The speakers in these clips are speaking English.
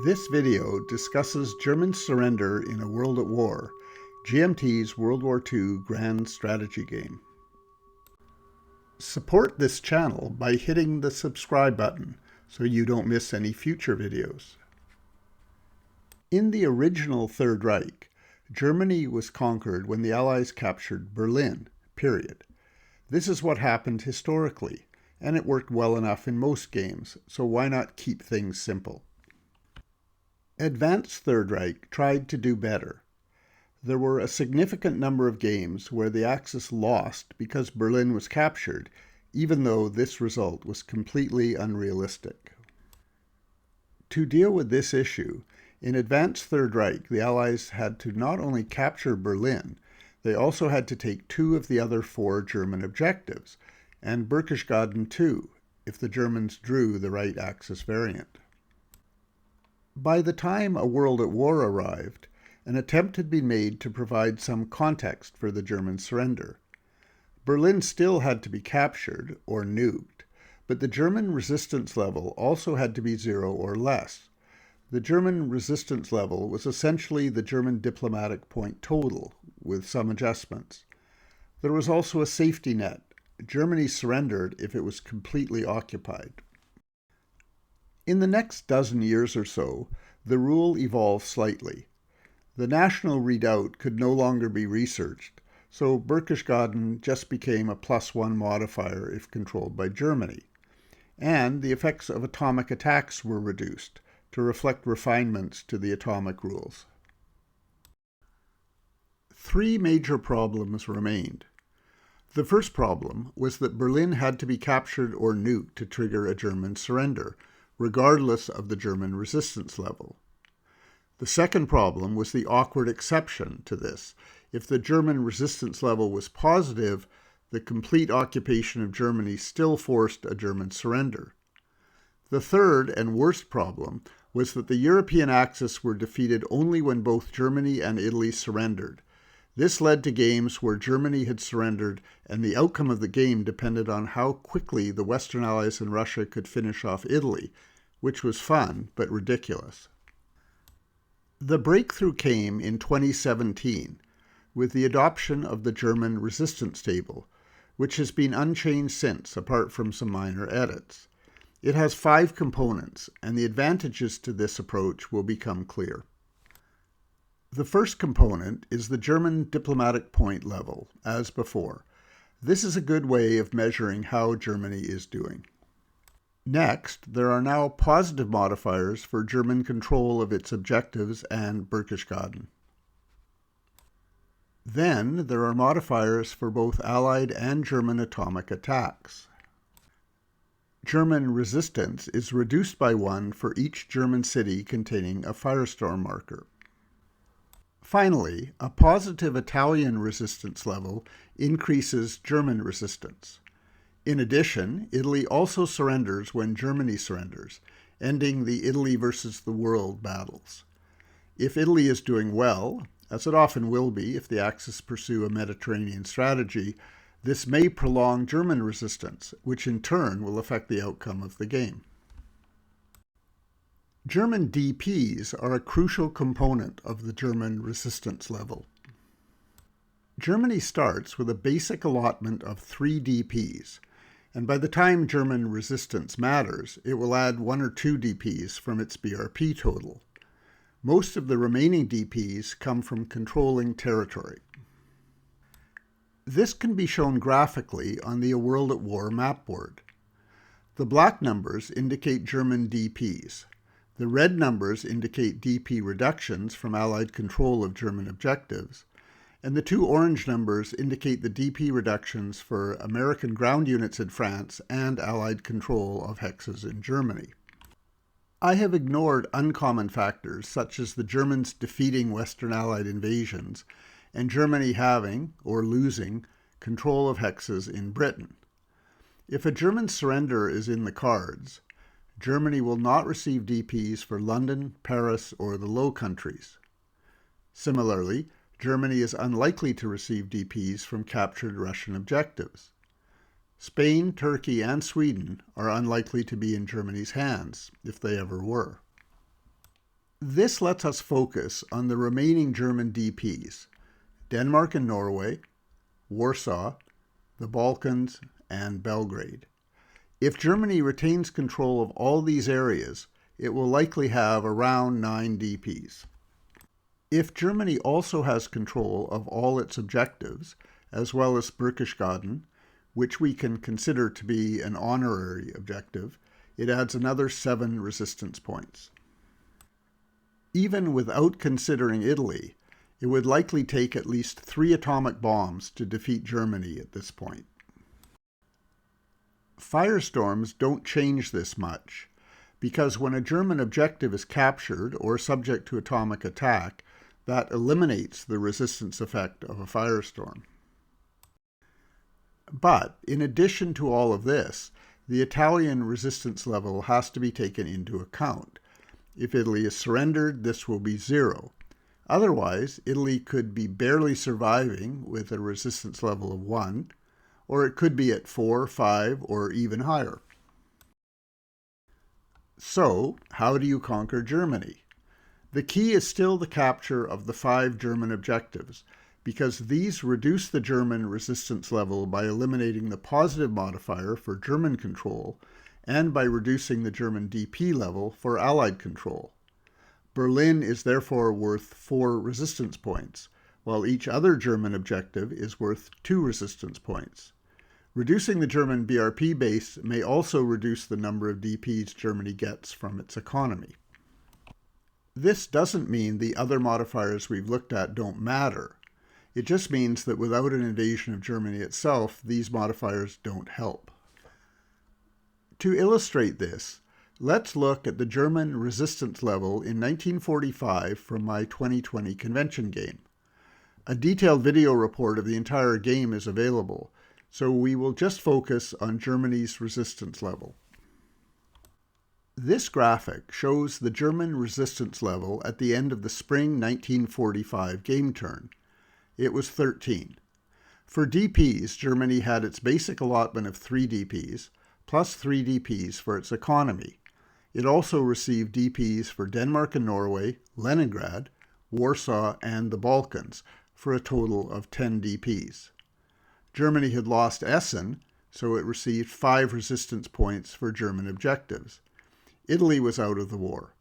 This video discusses German surrender in A World at War, GMT's World War II grand strategy game. Support this channel by hitting the subscribe button so you don't miss any future videos. In the original Third Reich, Germany was conquered when the Allies captured Berlin, period. This is what happened historically, and it worked well enough in most games, so why not keep things simple? Advanced Third Reich tried to do better. There were a significant number of games where the Axis lost because Berlin was captured, even though this result was completely unrealistic. To deal with this issue, in Advanced Third Reich, the Allies had to not only capture Berlin, they also had to take 2 of the other 4 German objectives, and Berchtesgaden too, if the Germans drew the right Axis variant. By the time A World at War arrived, an attempt had been made to provide some context for the German surrender. Berlin still had to be captured, or nuked, but the German resistance level also had to be 0 or less. The German resistance level was essentially the German diplomatic point total, with some adjustments. There was also a safety net. Germany surrendered if it was completely occupied. In the next dozen years or so, the rule evolved slightly. The national redoubt could no longer be researched, so Berchtesgaden just became a +1 modifier if controlled by Germany. And the effects of atomic attacks were reduced to reflect refinements to the atomic rules. 3 major problems remained. The first problem was that Berlin had to be captured or nuked to trigger a German surrender, regardless of the German resistance level. The second problem was the awkward exception to this. If the German resistance level was positive, the complete occupation of Germany still forced a German surrender. The third and worst problem was that the European Axis were defeated only when both Germany and Italy surrendered. This led to games where Germany had surrendered, and the outcome of the game depended on how quickly the Western Allies and Russia could finish off Italy, which was fun but ridiculous. The breakthrough came in 2017 with the adoption of the German resistance table, which has been unchanged since, apart from some minor edits. It has 5 components, and the advantages to this approach will become clear. The first component is the German diplomatic point level, as before. This is a good way of measuring how Germany is doing. Next, there are now positive modifiers for German control of its objectives and Berchtesgaden. Then, there are modifiers for both Allied and German atomic attacks. German resistance is reduced by 1 for each German city containing a firestorm marker. Finally, a positive Italian resistance level increases German resistance. In addition, Italy also surrenders when Germany surrenders, ending the Italy versus the world battles. If Italy is doing well, as it often will be if the Axis pursue a Mediterranean strategy, this may prolong German resistance, which in turn will affect the outcome of the game. German DPs are a crucial component of the German resistance level. Germany starts with a basic allotment of 3 DPs, and by the time German resistance matters, it will add 1 or 2 DPs from its BRP total. Most of the remaining DPs come from controlling territory. This can be shown graphically on the A World at War mapboard. The black numbers indicate German DPs. The red numbers indicate DP reductions from Allied control of German objectives, and the 2 orange numbers indicate the DP reductions for American ground units in France and Allied control of hexes in Germany. I have ignored uncommon factors such as the Germans defeating Western Allied invasions and Germany having, or losing, control of hexes in Britain. If a German surrender is in the cards, Germany will not receive DPs for London, Paris, or the Low Countries. Similarly, Germany is unlikely to receive DPs from captured Russian objectives. Spain, Turkey, and Sweden are unlikely to be in Germany's hands, if they ever were. This lets us focus on the remaining German DPs: Denmark and Norway, Warsaw, the Balkans, and Belgrade. If Germany retains control of all these areas, it will likely have around 9 DPs. If Germany also has control of all its objectives, as well as Berchtesgaden, which we can consider to be an honorary objective, it adds another 7 resistance points. Even without considering Italy, it would likely take at least 3 atomic bombs to defeat Germany at this point. Firestorms don't change this much, because when a German objective is captured or subject to atomic attack, that eliminates the resistance effect of a firestorm. But in addition to all of this, the Italian resistance level has to be taken into account. If Italy is surrendered, this will be 0. Otherwise, Italy could be barely surviving with a resistance level of 1, or it could be at 4, 5, or even higher. So, how do you conquer Germany? The key is still the capture of the 5 German objectives, because these reduce the German resistance level by eliminating the positive modifier for German control and by reducing the German DP level for Allied control. Berlin is therefore worth 4 resistance points, while each other German objective is worth 2 resistance points. Reducing the German BRP base may also reduce the number of DPs Germany gets from its economy. This doesn't mean the other modifiers we've looked at don't matter. It just means that without an invasion of Germany itself, these modifiers don't help. To illustrate this, let's look at the German resistance level in 1945 from my 2020 convention game. A detailed video report of the entire game is available, so we will just focus on Germany's resistance level. This graphic shows the German resistance level at the end of the spring 1945 game turn. It was 13. For DPs, Germany had its basic allotment of 3 DPs, plus 3 DPs for its economy. It also received DPs for Denmark and Norway, Leningrad, Warsaw, and the Balkans, for a total of 10 DPs. Germany had lost Essen, so it received 5 resistance points for German objectives. Italy was out of the war.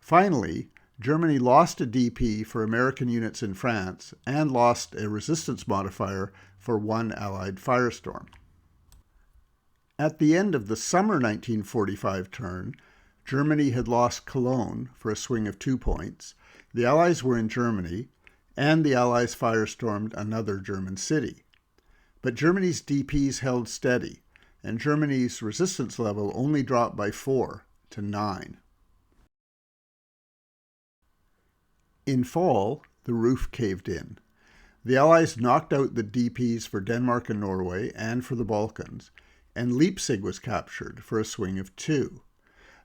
Finally, Germany lost a DP for American units in France and lost a resistance modifier for 1 Allied firestorm. At the end of the summer 1945 turn, Germany had lost Cologne for a swing of 2 points, the Allies were in Germany, and the Allies firestormed another German city. But Germany's DPs held steady, and Germany's resistance level only dropped by 4 to 9. In fall, the roof caved in. The Allies knocked out the DPs for Denmark and Norway and for the Balkans, and Leipzig was captured for a swing of 2.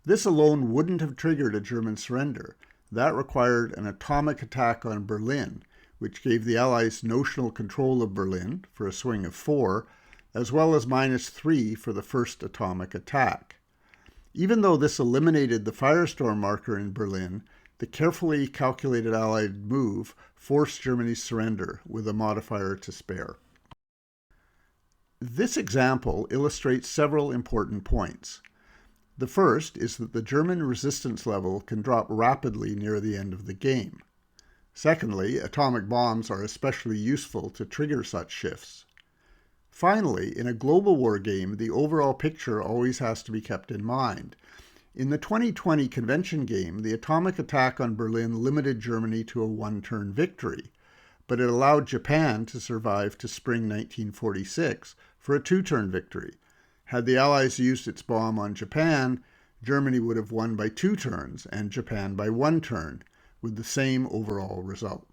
This alone wouldn't have triggered a German surrender. That required an atomic attack on Berlin, which gave the Allies notional control of Berlin for a swing of 4, as well as -3 for the first atomic attack. Even though this eliminated the firestorm marker in Berlin, the carefully calculated Allied move forced Germany's surrender with a modifier to spare. This example illustrates several important points. The first is that the German resistance level can drop rapidly near the end of the game. Secondly, atomic bombs are especially useful to trigger such shifts. Finally, in a global war game, the overall picture always has to be kept in mind. In the 2020 convention game, the atomic attack on Berlin limited Germany to a 1-turn victory, but it allowed Japan to survive to spring 1946 for a 2-turn victory. Had the Allies used its bomb on Japan, Germany would have won by 2 turns and Japan by 1 turn, with the same overall result.